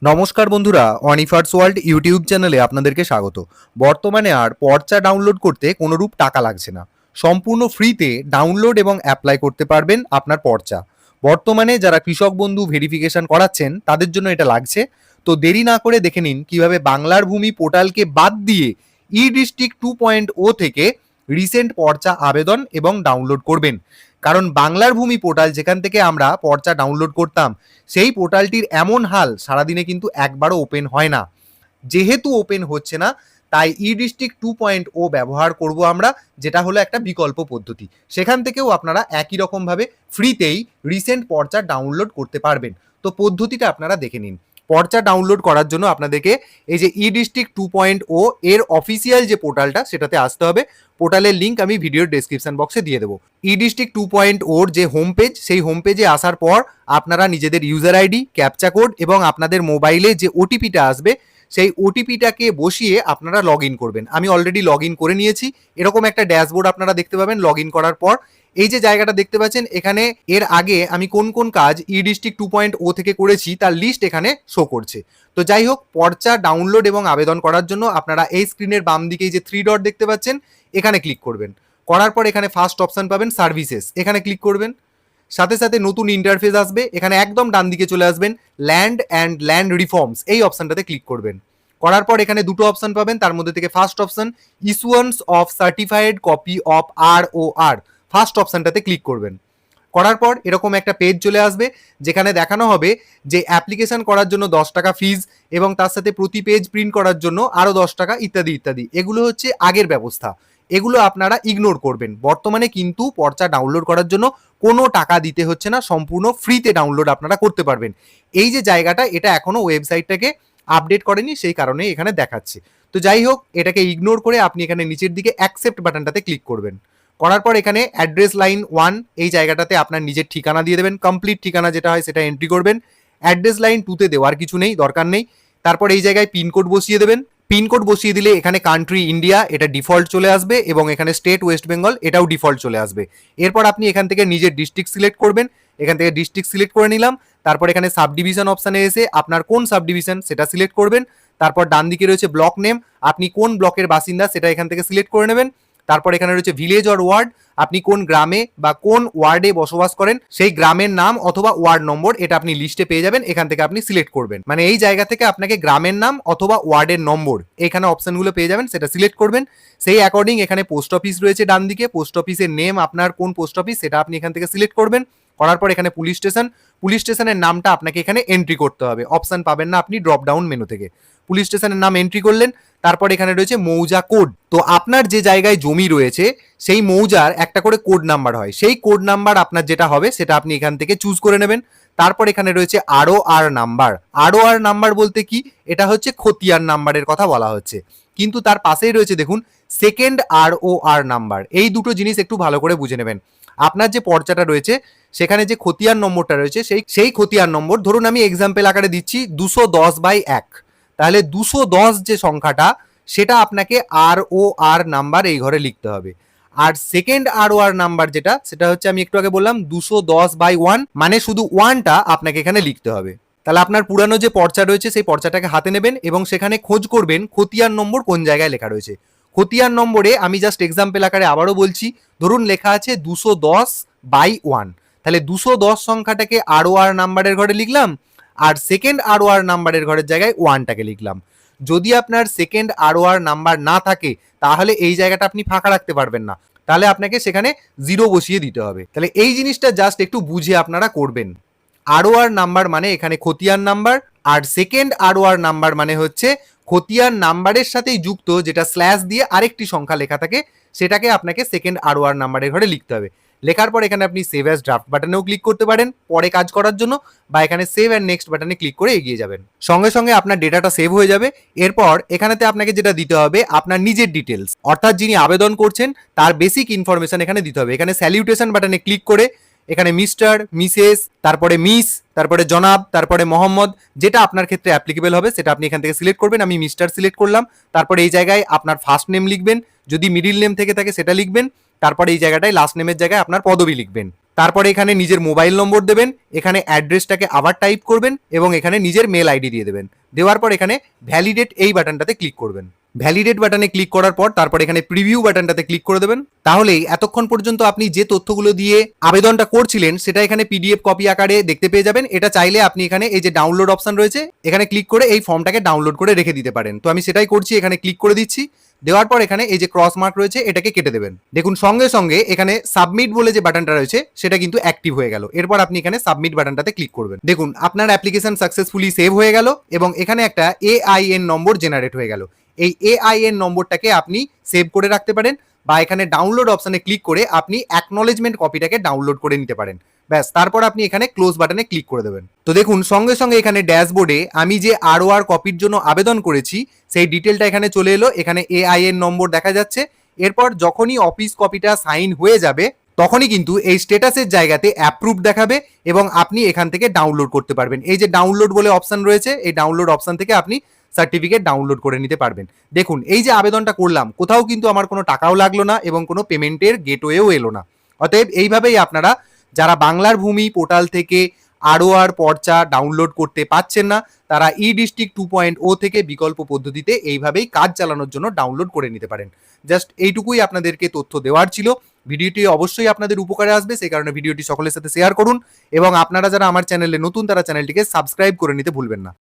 নমস্কার বন্ধুরা, অনিফার্স world YouTube চ্যানেলে আপনাদেরকে স্বাগত। বর্তমানে আর পর্চা ডাউনলোড করতে কোনোরূপ টাকা লাগছে না। সম্পূর্ণ ফ্রিতে ডাউনলোড এবং অ্যাপ্লাই করতে পারবেন আপনার পর্চা। বর্তমানে যারা কৃষক বন্ধু ভেরিফিকেশন করাচ্ছেন তাদের জন্য এটা লাগছে। তো দেরি না করে দেখে নিন কিভাবে বাংলার ভূমি পোর্টালকে বাদ দিয়ে ই ডিস্ট্রিক্ট 2.0 থেকে রিসেন্ট পর্চা আবেদন এবং ডাউনলোড করবেন। কারণ বাংলার ভূমি পোর্টাল যেখান থেকে আমরা পর্চা ডাউনলোড করতাম, সেই পোর্টালটির এমন হাল সারাদিনে কিন্তু একবারও ওপেন হয় না। যেহেতু ওপেন হচ্ছে না, তাই ই ডিস্ট্রিক্ট 2.0 ব্যবহার করব আমরা, যেটা হলো একটা বিকল্প পদ্ধতি। সেখান থেকেও আপনারা একই রকমভাবে ফ্রিতেই রিসেন্ট পর্চা ডাউনলোড করতে পারবেন। তো পদ্ধতিটা আপনারা দেখে নিন। পর্চা ডাউনলোড করার জন্য আপনাদেরকে এই যে ই ডিস্ট্রিক্ট 2.0 এর অফিসিয়াল যে পোর্টালটা সেটাতে আসতে হবে। পোর্টালের লিঙ্ক আমি ভিডিওর ডেসক্রিপশন বক্সে দিয়ে দেবো। ই ডিস্ট্রিক্ট 2.0 যে হোম পেজ, সেই হোম পেজে আসার পর আপনারা নিজেদের ইউজার আইডি, ক্যাপচা কোড এবং আপনাদের মোবাইলে যে ওটিপিটা আসবে সেই ওটিপিটাকে বসিয়ে আপনারা লগ ইন করবেন। আমি অলরেডি লগ ইন করে নিয়েছি। এরকম একটা ড্যাশবোর্ড আপনারা দেখতে পাবেন লগ ইন করার পর। এই যে জায়গাটা দেখতে পাচ্ছেন, এখানে এর আগে আমি কোন কোন কাজ ই ডিস্ট্রিক্ট 2.0 থেকে করেছি তার লিস্ট এখানে শো করছে। তো যাই হোক, পর্চা ডাউনলোড এবং আবেদন করার জন্য আপনারা এই স্ক্রিনের বাম দিকে যে 3 ডট দেখতে পাচ্ছেন, এখানে ক্লিক করবেন। করার পর এখানে ফার্স্ট অপশন পাবেন সার্ভিসেস, এখানে ক্লিক করবেন। সাথে সাথে নতুন ইন্টারফেস আসবে। এখানে একদম ডান দিকে চলে আসবেন, ল্যান্ড অ্যান্ড ল্যান্ড রিফর্মস, এই অপশনটাতে ক্লিক করবেন। করার পর এখানে দুটো অপশন পাবেন, তার মধ্যে থেকে first option issuance of certified copy of ROR, first অপশনটাতে ক্লিক করবেন। করার পর এরকম একটা পেজ চলে আসবে, যেখানে দেখানো হবে যে অ্যাপ্লিকেশন করার জন্য 10 টাকা ফিজ এবং তার সাথে প্রতি পেজ প্রিন্ট করার জন্য আরও 10 টাকা ইত্যাদি ইত্যাদি। এগুলো হচ্ছে আগের ব্যবস্থা, এগুলো আপনারা ইগনোর করবেন। বর্তমানে কিন্তু পর্চা ডাউনলোড করার জন্য কোনো টাকা দিতে হচ্ছে না, সম্পূর্ণ ফ্রিতে ডাউনলোড আপনারা করতে পারবেন। এই যে জায়গাটা, এটা এখনো ওয়েবসাইটটাকে আপডেট করেনি, সেই কারণে এখানে দেখাচ্ছে। তো যাই হোক, এটাকে ইগনোর করে আপনি এখানে নিচের দিকে অ্যাকসেপ্ট বাটনটাতে ক্লিক করবেন। করার পর এখানে অ্যাড্রেস লাইন 1, এই জায়গাটাতে আপনার নিজের ঠিকানা দিয়ে দেবেন। কমপ্লিট ঠিকানা যেটা হয় সেটা এন্ট্রি করবেন। অ্যাড্রেস লাইন 2তে দেওয়ার কিছু নেই, দরকার নেই। তারপর এই জায়গায় পিনকোড বসিয়ে দেবেন। পিনকোড বসিয়ে দিলে এখানে কান্ট্রি ইন্ডিয়া, এটা ডিফল্ট চলে আসবে, এবং এখানে স্টেট ওয়েস্ট বেঙ্গল, এটাও ডিফল্ট চলে আসবে। এরপর আপনি এখান থেকে নিজের ডিস্ট্রিক্ট সিলেক্ট করবেন। এখান থেকে ডিস্ট্রিক্ট সিলেক্ট করে নিলাম। তারপর এখানে সাব ডিভিশন অপশানে এসে আপনার কোন সাব ডিভিশন সেটা সিলেক্ট করবেন। তারপর ডান দিকে রয়েছে ব্লক নেম, আপনি কোন ব্লকের বাসিন্দা সেটা এখান থেকে সিলেক্ট করে নেবেন। তারপর এখানে রয়েছে ভিলেজ অর ওয়ার্ড, আপনি কোন গ্রামে বা কোন ওয়ার্ডে বসবাস করেন সেই গ্রামের নাম অথবা ওয়ার্ড নম্বর, এটা আপনি লিস্টে পেয়ে যাবেন, এখান থেকে আপনি সিলেক্ট করবেন। মানে এই জায়গা থেকে আপনাকে গ্রামের নাম অথবা ওয়ার্ডের নম্বর, এখানে অপশনগুলো পেয়ে যাবেন, সেটা সিলেক্ট করবেন। সেই অ্যাকর্ডিং এখানে পোস্ট অফিস রয়েছে ডান দিকে, পোস্ট অফিসের নেম আপনার কোন পোস্ট অফিস সেটা আপনি এখান থেকে সিলেক্ট করবেন। করার পর এখানে পুলিশ স্টেশন, পুলিশ স্টেশনের নামটা আপনাকে এখানে এন্ট্রি করতে হবে, অপশন পাবেন না আপনি ড্রপ ডাউন মেনু থেকে। পুলিশ স্টেশনের নাম এন্ট্রি করলেন। তারপর এখানে রয়েছে মৌজা কোড। তো আপনার যে জায়গায় জমি রয়েছে সেই মৌজার একটা করে কোড নাম্বার হয়, সেই কোড নাম্বার আপনার যেটা হবে সেটা আপনি এখান থেকে চুজ করে নেবেন। তারপর এখানে রয়েছে ROR নাম্বার। ROR নাম্বার বলতে কি, এটা হচ্ছে খতিয়ান নাম্বারের কথা বলা হচ্ছে, কিন্তু তার পাশেই রয়েছে দেখুন সেকেন্ড ROR নাম্বার। এই দুটো জিনিস একটু ভালো করে বুঝে নেবেন। আপনার যে পর্চাটা রয়েছে সেখানে যে খতিয়ান নম্বরটা রয়েছে সেই খতিয়ান নম্বর, ধরুন আমি এক্সাম্পল আকারে দিচ্ছি 210/1, তাহলে 210 যে সংখ্যাটা সেটা আপনাকে ROR নাম্বার এই ঘরে লিখতে হবে। আর সেকেন্ড ROR নাম্বার যেটা, সেটা হচ্ছে আমি একটু আগে বললাম 210/1, মানে শুধু 1টা আপনাকে এখানে লিখতে হবে। তাহলে আপনার পুরানো যে পর্চা রয়েছে সেই পর্চাটাকে হাতে নেবেন এবং সেখানে খোঁজ করবেন খতিয়ান নম্বর কোন জায়গায় লেখা রয়েছে। খতিয়ান নম্বরে আমি জাস্ট এক্সাম্পল আকারে আবারও বলছি, ধরুন লেখা আছে 210/1, তাহলে 210 সংখ্যাটাকে ROR নাম্বারের ঘরে লিখলাম, আর সেকেন্ড ROR নাম্বারের ঘরের জায়গায় 1টাকে লিখলাম। যদি আপনার সেকেন্ড ROR নাম্বার না থাকে তাহলে এই জায়গাটা আপনি ফাঁকা রাখতে পারবেন না, তাহলে আপনাকে সেখানে 0 বসিয়ে দিতে হবে। তাহলে এই জিনিসটা জাস্ট একটু বুঝে আপনারা করবেন। ROR নাম্বার মানে এখানে খতিয়ান নাম্বার, আর সেকেন্ড ROR নাম্বার মানে হচ্ছে খতিয়ান নাম্বারের সাথেই যুক্ত যেটা স্ল্যাশ দিয়ে আরেকটি সংখ্যা লেখা থাকে, সেটাকে আপনাকে সেকেন্ড ROR নাম্বারের ঘরে লিখতে হবে। লেখার পর এখানে আপনি সেভ অ্যাজ ড্রাফট বাটনেও ক্লিক করতে পারেন পরে কাজ করার জন্য, বা এখানে সেভ অ্যান্ড নেক্সট বাটনে ক্লিক করে এগিয়ে যাবেন, সঙ্গে সঙ্গে আপনার ডেটাটা সেভ হয়ে যাবে। এরপর এখানেতে আপনাকে যেটা দিতে হবে আপনার নিজের ডিটেলস, অর্থাৎ যিনি আবেদন করছেন তার বেসিক ইনফরমেশন এখানে দিতে হবে। এখানে স্যালিউটেশন বাটনে ক্লিক করে এখানে মিস্টার, মিসেস, তারপরে মিস, তারপরে জনাব, তারপরে মোহাম্মদ, যেটা আপনার ক্ষেত্রে অ্যাপ্লিকেবল হবে সেটা আপনি এখান থেকে সিলেক্ট করবেন। আমি মিস্টার সিলেক্ট করলাম। তারপরে এই জায়গায় আপনার ফার্স্ট নেম লিখবেন, যদি মিডিল নেম থেকে থাকে সেটা লিখবেন। তারপরে এই জায়গাটায় লাস্ট নেমের জায়গায় আপনার পদবি লিখবেন। তারপরে এখানে নিজের মোবাইল নম্বর দেবেন, এখানে অ্যাড্রেসটাকে আবার টাইপ করবেন এবং এখানে নিজের মেল আইডি দিয়ে দেবেন। দেওয়ার পর এখানে ভ্যালিডেট এই বাটনটাতে ক্লিক করবেন। ভ্যালিডেট বাটনে ক্লিক করার পর তারপর এখানে প্রিভিউ বাটনটাতে ক্লিক করে দেবেন। তাহলেই এতক্ষণ পর্যন্ত আপনি যে তথ্যগুলো দিয়ে আবেদনটা করছিলেন সেটা এখানে পিডিএফ কপি আকারে দেখতে পেয়ে যাবেন। এটা চাইলে আপনি এখানে এই যে ডাউনলোড অপশন রয়েছে এখানে ক্লিক করে এই ফর্মটাকে ডাউনলোড করে রেখে দিতে পারেন। তো আমি সেটাই করছি, এখানে ক্লিক করে দিচ্ছি। দেওয়ার পর এখানে এই যে ক্রস মার্ক রয়েছে এটাকে কেটে দেবেন। দেখুন সঙ্গে সঙ্গে এখানে সাবমিট বলে যে বাটনটা রয়েছে সেটা কিন্তু অ্যাক্টিভ হয়ে গেল। এরপর আপনি এখানে সাবমিট বাটনটাতে ক্লিক করবেন। দেখুন আপনার অ্যাপ্লিকেশন সাকসেসফুলি সেভ হয়ে গেল এবং এখানে একটা AIN নম্বর জেনারেট হয়ে গেল। এই AIN নম্বরটাকে আপনি সেভ করে রাখতে পারেন বা এখানে ডাউনলোড অপশনে ক্লিক করে আপনি অ্যাকনলেজমেন্ট কপিটাকে ডাউনলোড করে নিতে পারেন। ব্যাস, তারপর আপনি এখানে ক্লোজ বাটনে ক্লিক করে দেবেন। তো দেখুন সঙ্গে সঙ্গে এখানে ড্যাশবোর্ডে আমি যে ROR কপির জন্য আবেদন করেছি সেই ডিটেলটা এখানে চলে এলো। এখানে AIN নম্বর দেখা যাচ্ছে। এরপর যখনই অফিস কপিটা সাইন হয়ে যাবে তখনই কিন্তু এই স্ট্যাটাসের জায়গাতে অ্যাপ্রুভ দেখাবে এবং আপনি এখান থেকে ডাউনলোড করতে পারবেন। এই যে ডাউনলোড বলে অপশন রয়েছে এই ডাউনলোড অপশন থেকে আপনি সার্টিফিকেট ডাউনলোড করে নিতে পারবেন। দেখুন এই যে আবেদনটা করলাম কোথাও কিন্তু আমার কোনো টাকাও লাগলো না এবং কোনো পেমেন্টের গেটওয়েও এলো না। অতএব এইভাবেই আপনারা যারা বাংলার ভূমি পোর্টাল থেকে ROR পর্চা ডাউনলোড করতে পাচ্ছেন না তারা E-District 2.0 থেকে বিকল্প পদ্ধতিতে এইভাবেই কাজ চালানোর জন্য ডাউনলোড করে নিতে পারেন। জাস্ট এইটুকুই আপনাদেরকে তথ্য দেওয়ার ছিল। ভিডিওটি অবশ্যই আপনাদের উপকারে আসবে, সেই কারণে ভিডিওটি সকলের সাথে শেয়ার করুন এবং আপনারা যারা আমার চ্যানেলে নতুন তারা চ্যানেলটিকে সাবস্ক্রাইব করে নিতে ভুলবেন না।